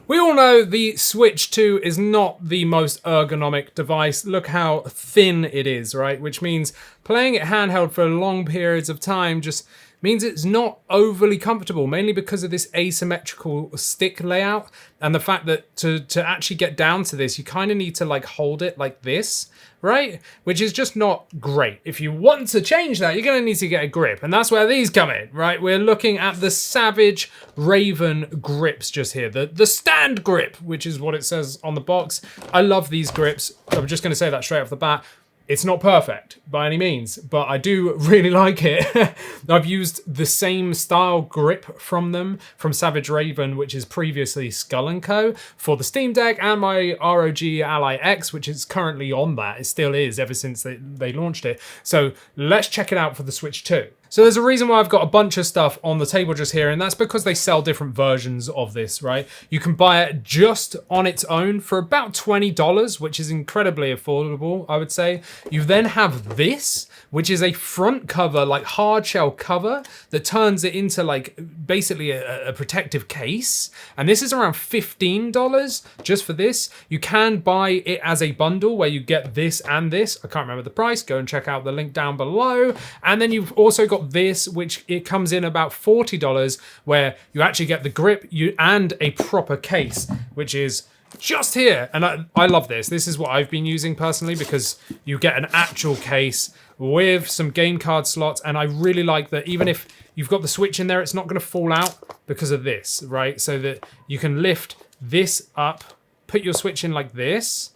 We all know the Switch 2 is not the most ergonomic device. Look how thin it is, right? Which means playing it handheld for long periods of time just means it's not overly comfortable, mainly because of this asymmetrical stick layout and the fact that to actually get down to this, you kind of need to like hold it like this, right? Which is just not great. If you want to change that, you're going to need to get a grip, and that's where these come in, right? We're looking at the Savage Raven grips just here, the stand grip, which is what it says on the box. I love these grips. I'm just going to say that straight off the bat. It's not perfect by any means, but I do really like it. I've used the same style grip from them, from Savage Raven, which is previously Skull & Co. for the Steam Deck, and my ROG Ally X, which is currently on that. It still is ever since they launched it. So let's check it out for the Switch 2. So there's a reason why I've got a bunch of stuff on the table just here, and that's because they sell different versions of this, right? You can buy it just on its own for about $20, which is incredibly affordable, I would say. You then have this, which is a front cover, like hard shell cover, that turns it into like basically a protective case. And this is around $15 just for this. You can buy it as a bundle where you get this and this. I can't remember the price. Go and check out the link down below. And then you've also got this, which it comes in about $40, where you actually get the grip and a proper case, which is just here. And I love this. This is what I've been using personally, because you get an actual case with some game card slots, and I really like that even if you've got the Switch in there, it's not going to fall out because of this, right? So that you can lift this up, put your Switch in like this,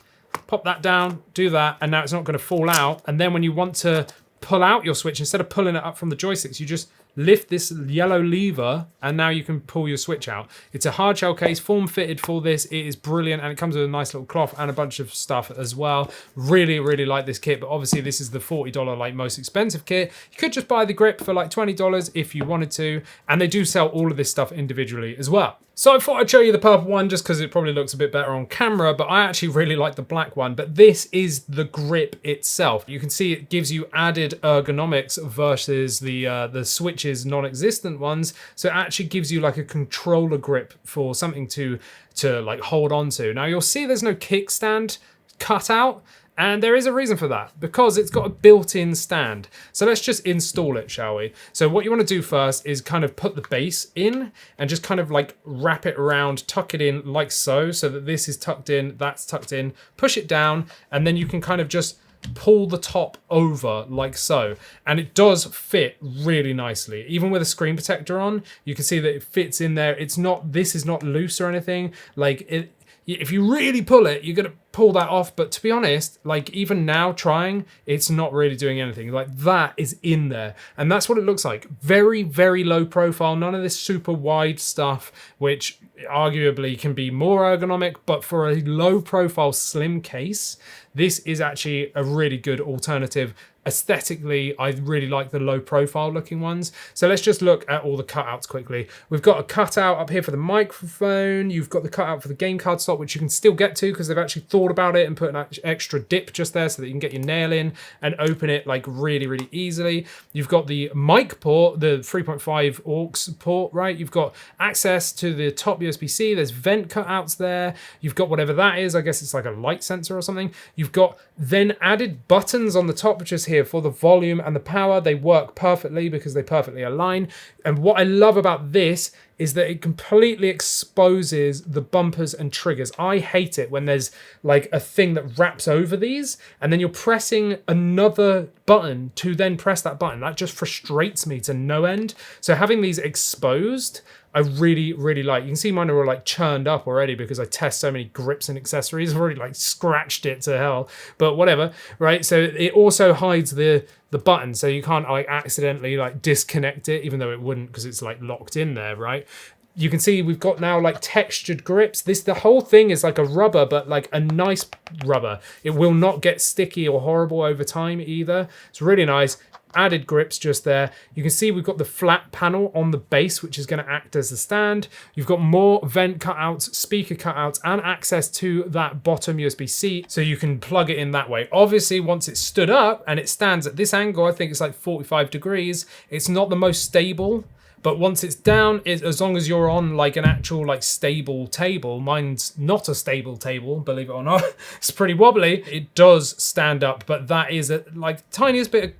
pop that down, do that, and now it's not going to fall out. And then when you want to pull out your Switch, instead of pulling it up from the joysticks, you just lift this yellow lever, and now you can pull your Switch out. It's a hard shell case, form fitted for this. It is brilliant, and it comes with a nice little cloth and a bunch of stuff as well. Really, really like this kit, but obviously this is the $40 like most expensive kit. You could just buy the grip for like $20 if you wanted to, and they do sell all of this stuff individually as well. So I thought I'd show you the purple one just because it probably looks a bit better on camera, but I actually really like the black one. But this is the grip itself. You can see it gives you added ergonomics versus the Switch's non-existent ones. So it actually gives you like a controller grip for something to like hold on to. Now you'll see there's no kickstand cut out. And there is a reason for that, because it's got a built-in stand. So let's just install it, shall we? So what you want to do first is kind of put the base in and just kind of like wrap it around, tuck it in like so that this is tucked in, that's tucked in, push it down, and then you can kind of just pull the top over like so, and it does fit really nicely. Even with a screen protector on, you can see that it fits in there. This is not loose or anything. Like it, if you really pull it, you're gonna pull that off. But to be honest, like even now trying, it's not really doing anything. Like that is in there, and that's what it looks like. Very, very low profile. None of this super wide stuff, which arguably can be more ergonomic, but for a low profile slim case, this is actually a really good alternative. Aesthetically, I really like the low profile looking ones. So let's just look at all the cutouts quickly. We've got a cutout up here for the microphone. You've got the cutout for the game card slot, which you can still get to because they've actually thought about it and put an extra dip just there so that you can get your nail in and open it like really, really easily. You've got the mic port, the 3.5 aux port, right? You've got access to the top USB-C. There's vent cutouts there. You've got whatever that is. I guess it's like a light sensor or something. You've got then added buttons on the top, which is here for the volume and the power. They work perfectly because they perfectly align. And what I love about this is that it completely exposes the bumpers and triggers. I hate it when there's like a thing that wraps over these and then you're pressing another button to then press that button. That just frustrates me to no end. So having these exposed, I really, really like. You can see mine are all like churned up already because I test so many grips and accessories. I've already like scratched it to hell, but whatever, right? So it also hides the button, so you can't like accidentally like disconnect it, even though it wouldn't because it's like locked in there, right? You can see we've got now like textured grips. The whole thing is like a rubber, but like a nice rubber. It will not get sticky or horrible over time either. It's really nice. Added grips just there. You can see we've got the flat panel on the base, which is going to act as the stand. You've got more vent cutouts, speaker cutouts, and access to that bottom USB-C, so you can plug it in that way. Obviously, once it's stood up and it stands at this angle, I think it's like 45 degrees, it's not the most stable, But once it's down, as long as you're on like an actual like stable table, mine's not a stable table, believe it or not, it's pretty wobbly, it does stand up, but that is a like tiniest bit of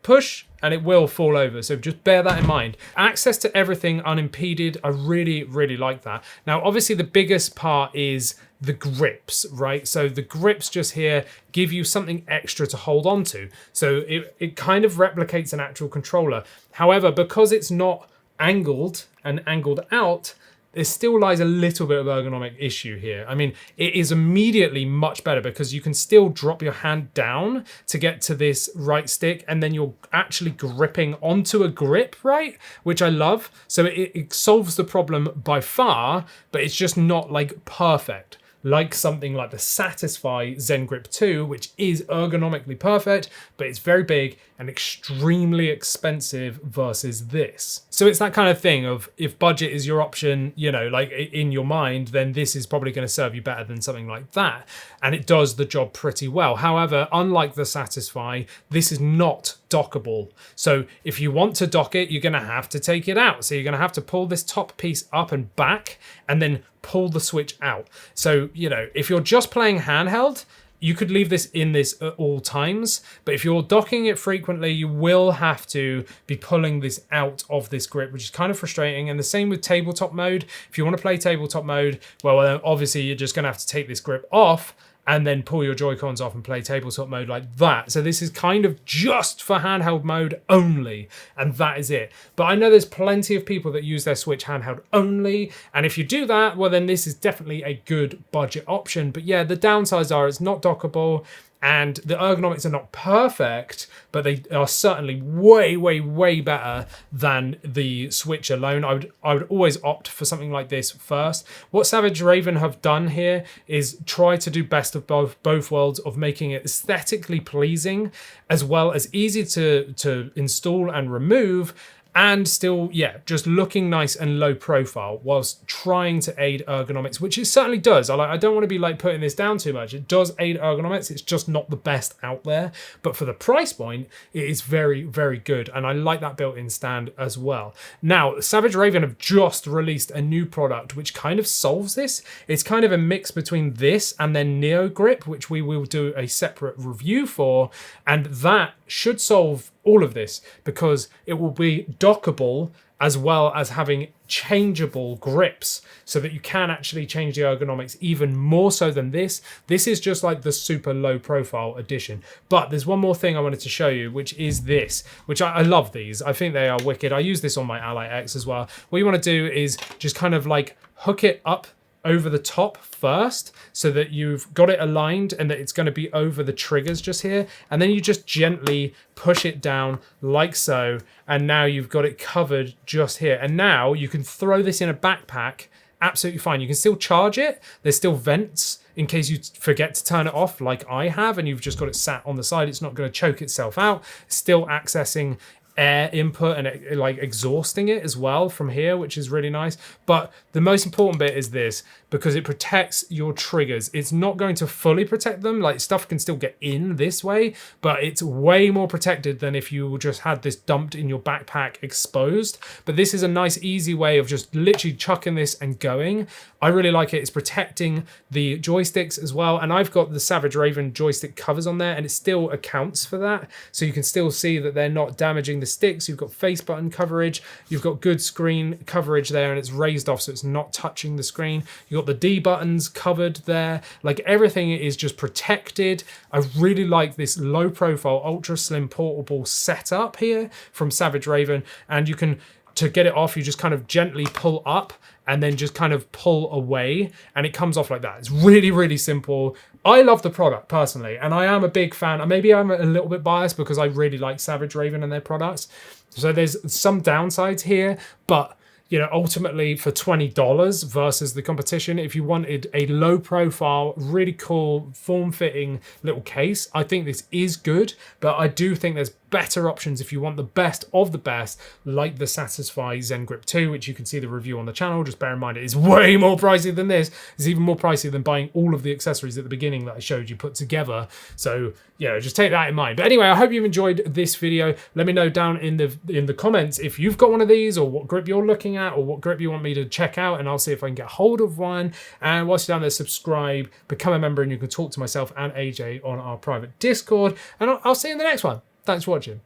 push and it will fall over. So just bear that in mind. Access to everything unimpeded. I really, really like that. Now, obviously the biggest part is the grips, right? So the grips just here give you something extra to hold on to. So it kind of replicates an actual controller. However, because it's not angled and angled out, there still lies a little bit of ergonomic issue here. I mean, it is immediately much better because you can still drop your hand down to get to this right stick, and then you're actually gripping onto a grip, right? Which I love. So it solves the problem by far, but it's just not like perfect. Like something like the Satisfy Zen Grip 2, which is ergonomically perfect, but it's very big and extremely expensive versus this. So it's that kind of thing of if budget is your option, you know, like in your mind, then this is probably going to serve you better than something like that. And it does the job pretty well. However, unlike the Satisfy, this is not dockable. So if you want to dock it, you're going to have to take it out. So you're going to have to pull this top piece up and back and then pull the switch out. So, you know, if you're just playing handheld, you could leave this in this at all times, but if you're docking it frequently, you will have to be pulling this out of this grip, which is kind of frustrating. And the same with tabletop mode. If you want to play tabletop mode, well, then obviously you're just going to have to take this grip off and then pull your Joy-Cons off and play tabletop mode like that. So this is kind of just for handheld mode only, and that is it. But I know there's plenty of people that use their Switch handheld only, and if you do that, well then this is definitely a good budget option. But yeah, the downsides are it's not dockable, and the ergonomics are not perfect, but they are certainly way, way, way better than the Switch alone. I would always opt for something like this first. What Savage Raven have done here is try to do best of both worlds of making it aesthetically pleasing, as well as easy to install and remove, and still, yeah, just looking nice and low profile whilst trying to aid ergonomics, which it certainly does. I don't want to be like putting this down too much. It does aid ergonomics. It's just not the best out there. But for the price point, it is very, very good. And I like that built-in stand as well. Now, Savage Raven have just released a new product which kind of solves this. It's kind of a mix between this and then Neo Grip, which we will do a separate review for. And that should solve all of this because it will be dockable as well as having changeable grips so that you can actually change the ergonomics even more so than this. This is just like the super low profile edition. But there's one more thing I wanted to show you, which is this, which I love these. I think they are wicked. I use this on my Ally X as well. What you want to do is just kind of like hook it up over the top first so that you've got it aligned and that it's going to be over the triggers just here, and then you just gently push it down like so, and now you've got it covered just here. And now you can throw this in a backpack absolutely fine. You can still charge it. There's still vents in case you forget to turn it off like I have and you've just got it sat on the side. It's not going to choke itself out. It's still accessing air input and like exhausting it as well from here, which is really nice. But the most important bit is this, because it protects your triggers. It's not going to fully protect them, like stuff can still get in this way, but it's way more protected than if you just had this dumped in your backpack exposed. But this is a nice easy way of just literally chucking this and going. I really like it. It's protecting the joysticks as well, and I've got the Savage Raven joystick covers on there and it still accounts for that, so you can still see that they're not damaging the sticks. You've got face button coverage, you've got good screen coverage there, and it's raised off so it's not touching the screen. You've got the D buttons covered there, like everything is just protected. I really like this low profile ultra slim portable setup here from Savage Raven, and you can, to get it off, you just kind of gently pull up and then just kind of pull away and it comes off like that. It's really, really simple. I love the product personally, and I am a big fan. Maybe I'm a little bit biased because I really like Savage Raven and their products. So there's some downsides here, but you know, ultimately for $20 versus the competition, if you wanted a low profile, really cool, form-fitting little case, I think this is good, but I do think there's better options if you want the best of the best, like the Satisfy Zen Grip 2, which you can see the review on the channel. Just bear in mind it is way more pricey than this. It's even more pricey than buying all of the accessories at the beginning that I showed you put together. So yeah, just take that in mind. But anyway, I hope you've enjoyed this video. Let me know down in the comments if you've got one of these, or what grip you're looking at, or what grip you want me to check out, and I'll see if I can get hold of one. And whilst you're down there, subscribe, become a member, and you can talk to myself and AJ on our private Discord. And I'll see you in the next one. Thanks for watching.